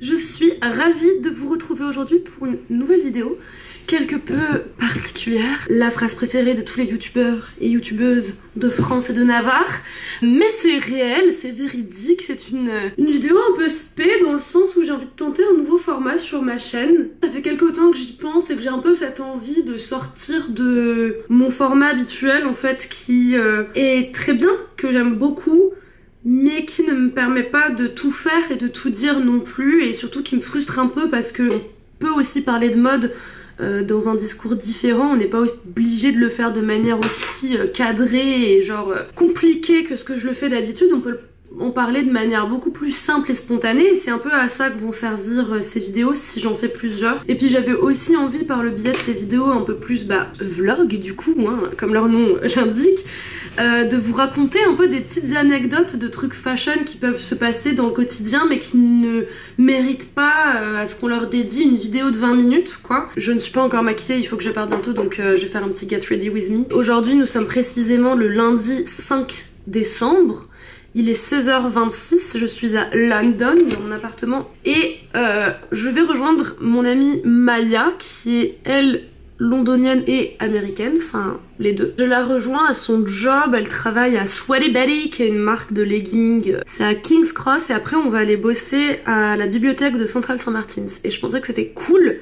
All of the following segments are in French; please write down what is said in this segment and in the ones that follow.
Je suis ravie de vous retrouver aujourd'hui pour une nouvelle vidéo quelque peu particulière. La phrase préférée de tous les youtubeurs et youtubeuses de France et de Navarre. Mais c'est réel, c'est véridique, c'est une vidéo un peu spé dans le sens où j'ai envie de tenter un nouveau format sur ma chaîne. Ça fait quelque temps que j'y pense et que j'ai un peu cette envie de sortir de mon format habituel en fait qui est très bien, que j'aime beaucoup, mais qui ne me permet pas de tout faire et de tout dire non plus, et surtout qui me frustre un peu parce qu'on peut aussi parler de mode dans un discours différent. On n'est pas obligé de le faire de manière aussi cadrée et genre compliquée que ce que je le fais d'habitude. On peut en parler de manière beaucoup plus simple et spontanée, et c'est un peu à ça que vont servir ces vidéos si j'en fais plusieurs. Et puis j'avais aussi envie par le biais de ces vidéos un peu plus vlog du coup, hein, comme leur nom l'indique, de vous raconter un peu des petites anecdotes de trucs fashion qui peuvent se passer dans le quotidien mais qui ne méritent pas à ce qu'on leur dédie une vidéo de 20 minutes quoi. Je ne suis pas encore maquillée, il faut que je parte bientôt, donc je vais faire un petit get ready with me. Aujourd'hui nous sommes précisément le lundi 5 décembre. Il est 16h26, je suis à London, dans mon appartement, et je vais rejoindre mon amie Maya, qui est, elle, londonienne et américaine, enfin les deux. Je la rejoins à son job, elle travaille à Sweaty Betty, qui est une marque de leggings. C'est à King's Cross, et après on va aller bosser à la bibliothèque de Central St. Martin's. Et je pensais que c'était cool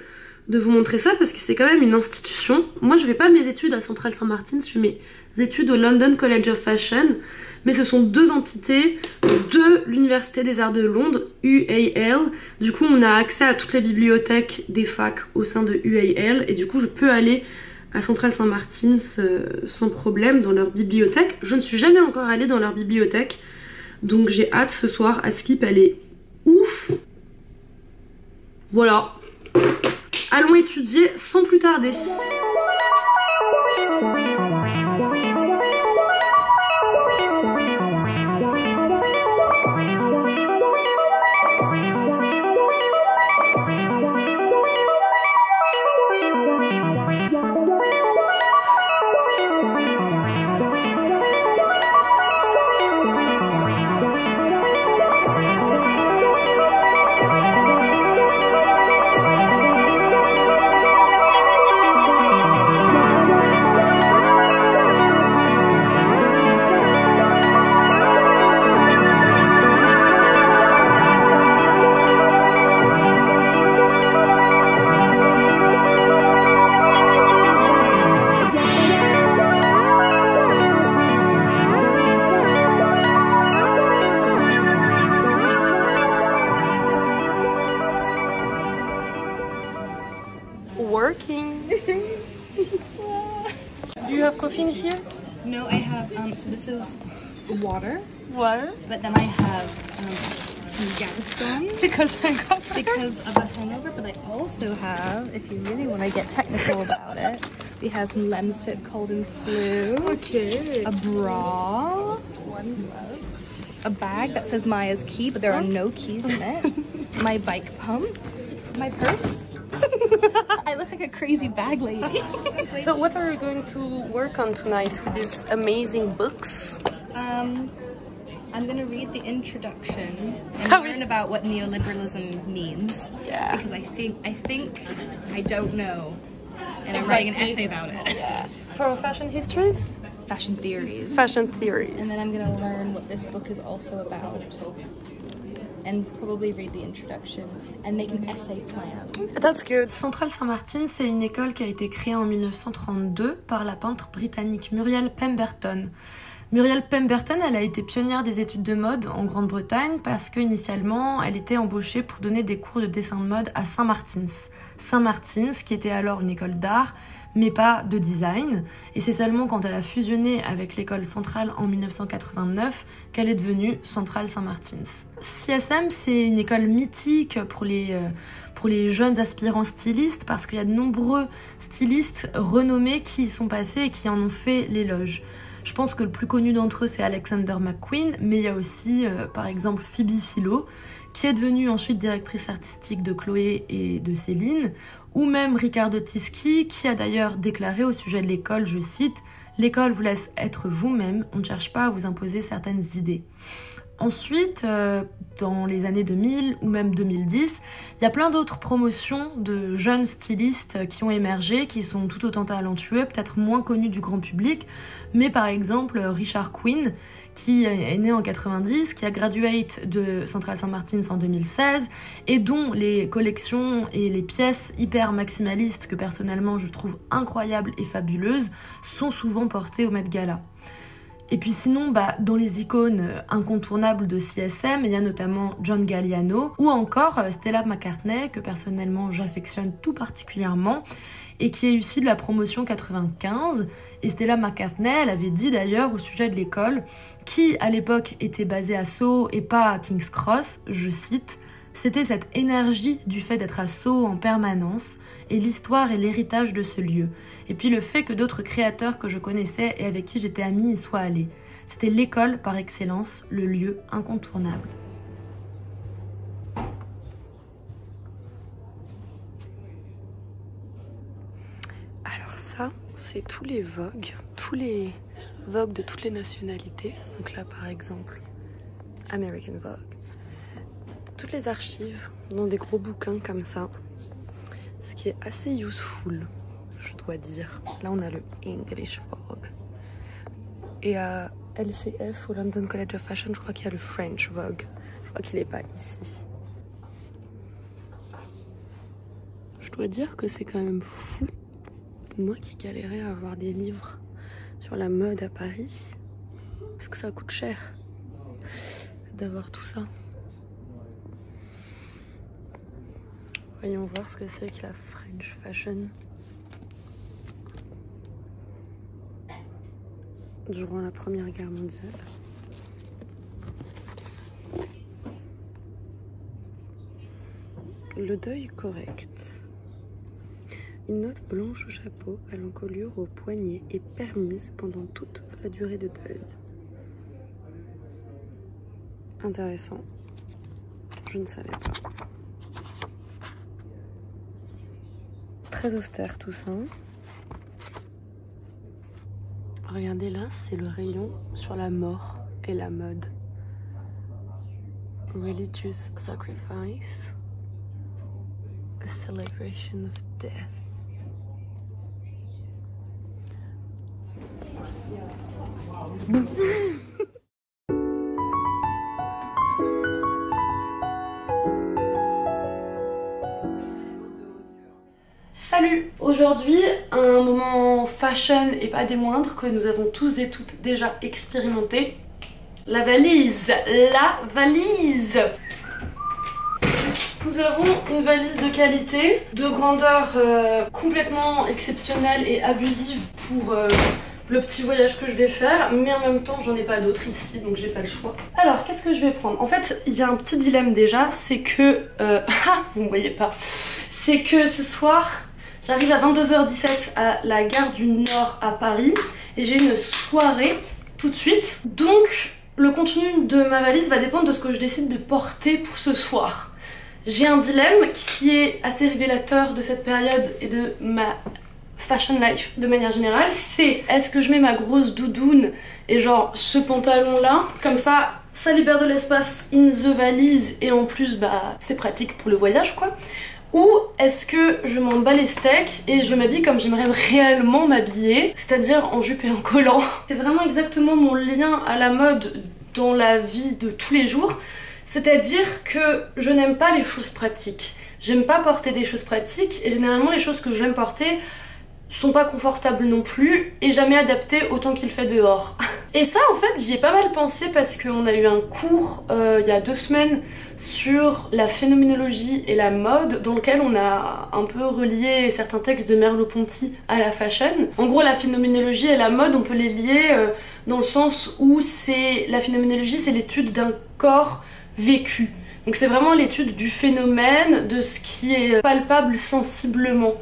de vous montrer ça parce que c'est quand même une institution. Moi je fais pas mes études à Central St. Martin's, je fais mes études au London College of Fashion, mais ce sont deux entités de l'Université des Arts de Londres, UAL. Du coup on a accès à toutes les bibliothèques des facs au sein de UAL, et du coup je peux aller à Central St. Martin's sans problème dans leur bibliothèque. Je ne suis jamais encore allée dans leur bibliothèque, donc j'ai hâte ce soir. À Skip, elle est ouf. Voilà. Allons étudier sans plus tarder. Working. Do you have coffee in here? No, I have, so this is water. Water? But then I have some Gaviscon. Because of a hangover, but I also have, if you really want to get technical about it, we have some Lemsip cold and flu. Okay. A bra. One glove. A bag that says Maya's key, but there are no keys in it. My bike pump. My purse. I look like a crazy bag lady. So what are you going to work on tonight with these amazing books? I'm gonna read the introduction and learn about what neoliberalism means. Yeah. Because I think I don't know, and I'm writing an essay about it. Yeah. For fashion histories? Fashion theories. Fashion theories. And then I'm gonna learn what this book is also about, and probably read the introduction and make an essay plan. That's good. Central St. Martin's, c'est une école qui a été créée en 1932 par la peintre britannique Muriel Pemberton. Muriel Pemberton, elle a été pionnière des études de mode en Grande-Bretagne parce qu'initialement, elle était embauchée pour donner des cours de dessin de mode à St. Martin's. St. Martin's, qui était alors une école d'art, mais pas de design. Et c'est seulement quand elle a fusionné avec l'école centrale en 1989 qu'elle est devenue Central St. Martin's. CSM, c'est une école mythique pour les jeunes aspirants stylistes parce qu'il y a de nombreux stylistes renommés qui y sont passés et qui en ont fait l'éloge. Je pense que le plus connu d'entre eux c'est Alexander McQueen, mais il y a aussi par exemple Phoebe Philo, qui est devenue ensuite directrice artistique de Chloé et de Céline, ou même Riccardo Tisci, qui a d'ailleurs déclaré au sujet de l'école, je cite, « L'école vous laisse être vous-même, on ne cherche pas à vous imposer certaines idées ». Ensuite, dans les années 2000 ou même 2010, il y a plein d'autres promotions de jeunes stylistes qui ont émergé, qui sont tout autant talentueux, peut-être moins connus du grand public, mais par exemple Richard Quinn, qui est né en 90, qui a graduate de Central Saint Martins en 2016, et dont les collections et les pièces hyper maximalistes, que personnellement je trouve incroyables et fabuleuses, sont souvent portées au Met Gala. Et puis sinon, dans les icônes incontournables de CSM, il y a notamment John Galliano ou encore Stella McCartney, que personnellement j'affectionne tout particulièrement, et qui est issue de la promotion 95. Et Stella McCartney, elle avait dit d'ailleurs au sujet de l'école, qui à l'époque était basée à Soho et pas à King's Cross, je cite, « C'était cette énergie du fait d'être à Soho en permanence, et l'histoire et l'héritage de ce lieu. Et puis le fait que d'autres créateurs que je connaissais et avec qui j'étais amie y soient allés. C'était l'école par excellence, le lieu incontournable. » Alors ça, c'est tous les Vogue de toutes les nationalités. Donc là par exemple, American Vogue. Toutes les archives dans des gros bouquins comme ça. Ce qui est assez useful, je dois dire. Là, on a le English Vogue. Et à LCF, au London College of Fashion, je crois qu'il y a le French Vogue. Je crois qu'il n'est pas ici. Je dois dire que c'est quand même fou. Moi qui galérais à avoir des livres sur la mode à Paris. Parce que ça coûte cher d'avoir tout ça. Voyons voir ce que c'est que la French Fashion. Durant la Première Guerre mondiale. Le deuil correct. Une note blanche au chapeau à l'encolure au poignet est permise pendant toute la durée de deuil. Intéressant. Je ne savais pas. Très austère tout ça. Regardez là, c'est le rayon sur la mort et la mode. Religious sacrifice. A celebration of death. Salut! Aujourd'hui, un moment fashion et pas des moindres que nous avons tous et toutes déjà expérimenté. La valise! La valise! Nous avons une valise de qualité, de grandeur complètement exceptionnelle et abusive pour le petit voyage que je vais faire, mais en même temps j'en ai pas d'autres ici donc j'ai pas le choix. Alors qu'est-ce que je vais prendre? En fait il y a un petit dilemme déjà, c'est que vous me voyez pas, c'est que ce soir j'arrive à 22h17 à la gare du Nord à Paris et j'ai une soirée tout de suite, donc le contenu de ma valise va dépendre de ce que je décide de porter pour ce soir. J'ai un dilemme qui est assez révélateur de cette période et de ma fashion life de manière générale, c'est est-ce que je mets ma grosse doudoune et genre ce pantalon là, comme ça libère de l'espace in the valise et en plus c'est pratique pour le voyage quoi, ou est-ce que je m'en bats les steaks et je m'habille comme j'aimerais réellement m'habiller, c'est-à-dire en jupe et en collant. C'est vraiment exactement mon lien à la mode dans la vie de tous les jours. C'est-à-dire que je n'aime pas les choses pratiques. J'aime pas porter des choses pratiques et généralement les choses que j'aime porter sont pas confortables non plus et jamais adaptées autant qu'il fait dehors. Et ça en fait j'y ai pas mal pensé parce qu'on a eu un cours il y a 2 semaines sur la phénoménologie et la mode dans lequel on a un peu relié certains textes de Merleau-Ponty à la fashion. En gros la phénoménologie et la mode on peut les lier dans le sens où la phénoménologie c'est l'étude d'un corps vécu. Donc c'est vraiment l'étude du phénomène, de ce qui est palpable sensiblement.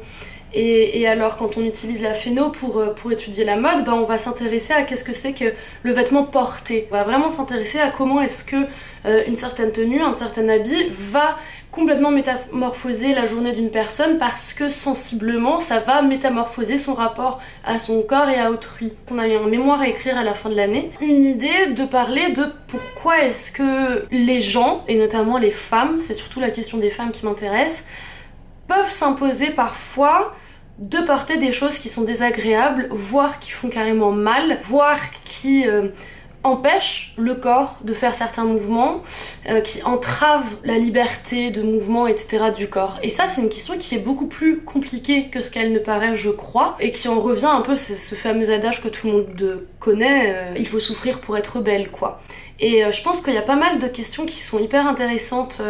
Et alors quand on utilise la phéno pour étudier la mode, on va s'intéresser à qu'est-ce que c'est que le vêtement porté. On va vraiment s'intéresser à comment est-ce que une certaine tenue, un certain habit va complètement métamorphoser la journée d'une personne, parce que sensiblement ça va métamorphoser son rapport à son corps et à autrui. On a eu un mémoire à écrire à la fin de l'année, une idée de parler de pourquoi est-ce que les gens, et notamment les femmes, c'est surtout la question des femmes qui m'intéresse, peuvent s'imposer parfois de porter des choses qui sont désagréables, voire qui font carrément mal, voire qui empêchent le corps de faire certains mouvements, qui entravent la liberté de mouvement, etc. du corps. Et ça, c'est une question qui est beaucoup plus compliquée que ce qu'elle ne paraît, je crois, et qui en revient un peu, c'est ce fameux adage que tout le monde connaît, il faut souffrir pour être belle, quoi. Et je pense qu'il y a pas mal de questions qui sont hyper intéressantes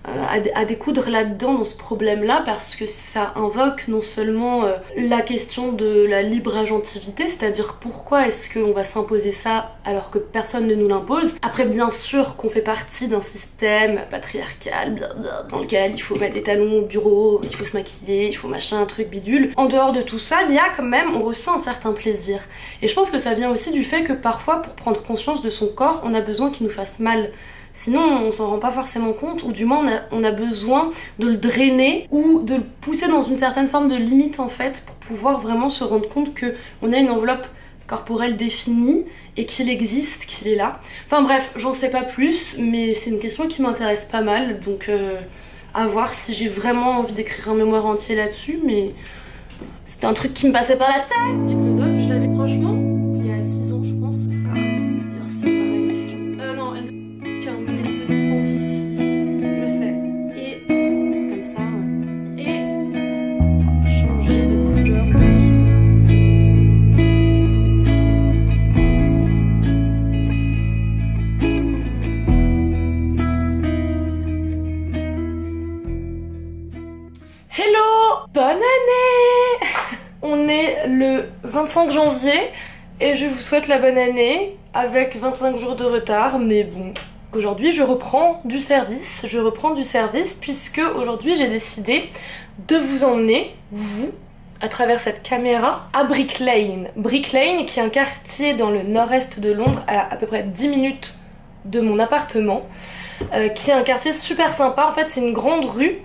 à découdre là-dedans, dans ce problème-là, parce que ça invoque non seulement la question de la libre agentivité, c'est-à-dire pourquoi est-ce qu'on va s'imposer ça alors que personne ne nous l'impose. Après, bien sûr qu'on fait partie d'un système patriarcal dans lequel il faut mettre des talons au bureau, il faut se maquiller, il faut machin, un truc bidule. En dehors de tout ça, il y a quand même, on ressent un certain plaisir. Et je pense que ça vient aussi du fait que parfois, pour prendre conscience de son corps, on a besoin qu'il nous fasse mal. Sinon on s'en rend pas forcément compte, ou du moins on a besoin de le drainer ou de le pousser dans une certaine forme de limite en fait, pour pouvoir vraiment se rendre compte que on a une enveloppe corporelle définie et qu'il existe, qu'il est là. Enfin bref, j'en sais pas plus, mais c'est une question qui m'intéresse pas mal, donc à voir si j'ai vraiment envie d'écrire un mémoire entier là-dessus, mais c'était un truc qui me passait par la tête. Petit close-up, je l'avais franchement il y a 6 ans je pense. Ça pareil, si tu... non, une petite fente ici, je sais. Et comme ça, et changer de couleur. Hello! Bonne année! On est le 25 janvier et je vous souhaite la bonne année avec 25 jours de retard, mais bon. Aujourd'hui je reprends du service, puisque aujourd'hui j'ai décidé de vous emmener, vous, à travers cette caméra, à Brick Lane. Brick Lane qui est un quartier dans le nord-est de Londres, à peu près 10 minutes de mon appartement, qui est un quartier super sympa. En fait c'est une grande rue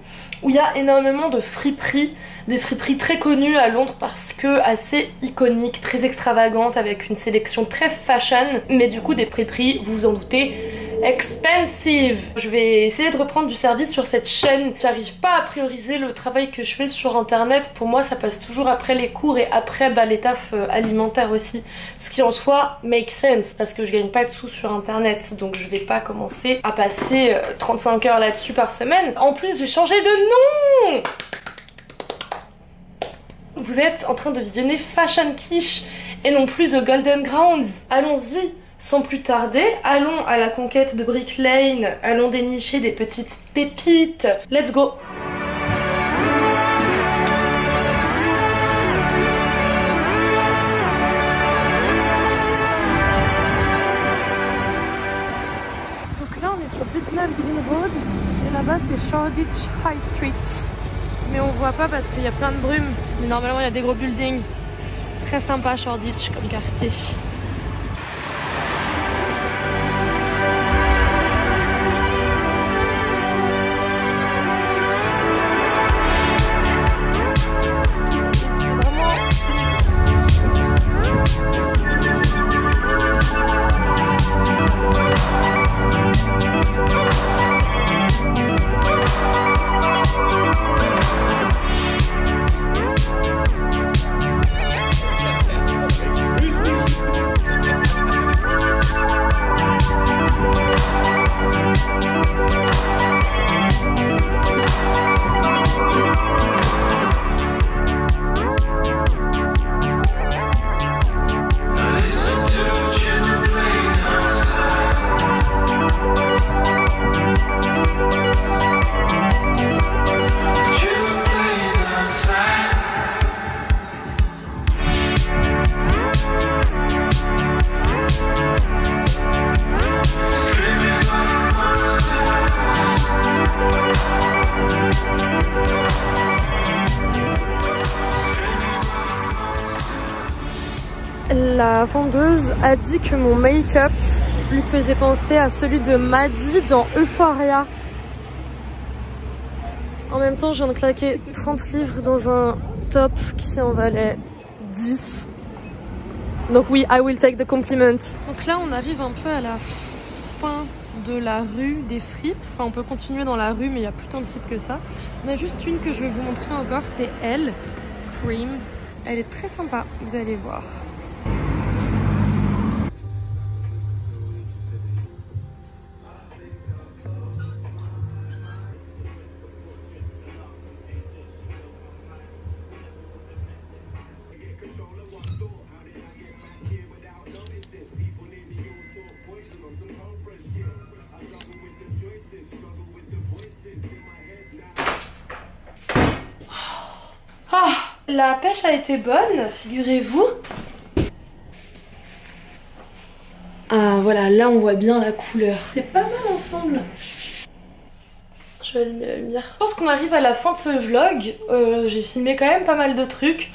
où il y a énormément de friperies, des friperies très connues à Londres parce que assez iconiques, très extravagantes, avec une sélection très fashion, mais du coup des friperies, vous vous en doutez, expensive. Je vais essayer de reprendre du service sur cette chaîne. J'arrive pas à prioriser le travail que je fais sur internet. Pour moi ça passe toujours après les cours et après les tafs alimentaires aussi, ce qui en soi make sense parce que je gagne pas de sous sur internet, donc je vais pas commencer à passer 35 heures là-dessus par semaine. En plus j'ai changé de nom. Vous êtes en train de visionner Fashion Quiche et non plus The Golden Grounds. Allons-y sans plus tarder, allons à la conquête de Brick Lane, allons dénicher des petites pépites. Let's go! Donc là on est sur Bethnal Green Road et là-bas c'est Shoreditch High Street. Mais on voit pas parce qu'il y a plein de brume. Mais normalement il y a des gros buildings. Très sympa Shoreditch comme quartier. La vendeuse a dit que mon make-up lui faisait penser à celui de Maddie dans Euphoria. En même temps, je viens de claquer 30 livres dans un top qui en valait 10. Donc oui, I will take the compliment. Donc là, on arrive un peu à la fin de la rue des fripes. Enfin, on peut continuer dans la rue, mais il n'y a plus tant de fripes que ça. On a juste une que je vais vous montrer encore, c'est elle, Cream. Elle est très sympa, vous allez voir. Ah, la pêche a été bonne, figurez-vous. Ah voilà, là on voit bien la couleur. C'est pas mal ensemble. Je vais allumer la lumière. Je pense qu'on arrive à la fin de ce vlog. J'ai filmé quand même pas mal de trucs.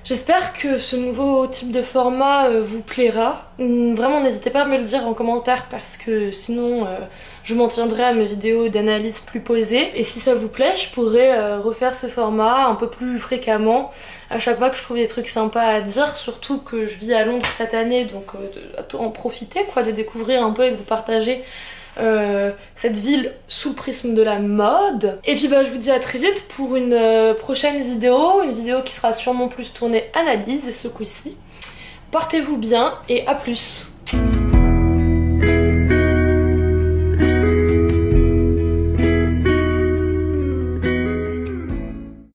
J'espère que ce nouveau type de format vous plaira. Vraiment, n'hésitez pas à me le dire en commentaire parce que sinon je m'en tiendrai à mes vidéos d'analyse plus posées. Et si ça vous plaît, je pourrais refaire ce format un peu plus fréquemment à chaque fois que je trouve des trucs sympas à dire. Surtout que je vis à Londres cette année, donc en profiter quoi, de découvrir un peu et de vous partager cette ville sous le prisme de la mode. Et puis bah je vous dis à très vite pour une prochaine vidéo, une vidéo qui sera sûrement plus tournée analyse ce coup-ci. Portez-vous bien et à plus.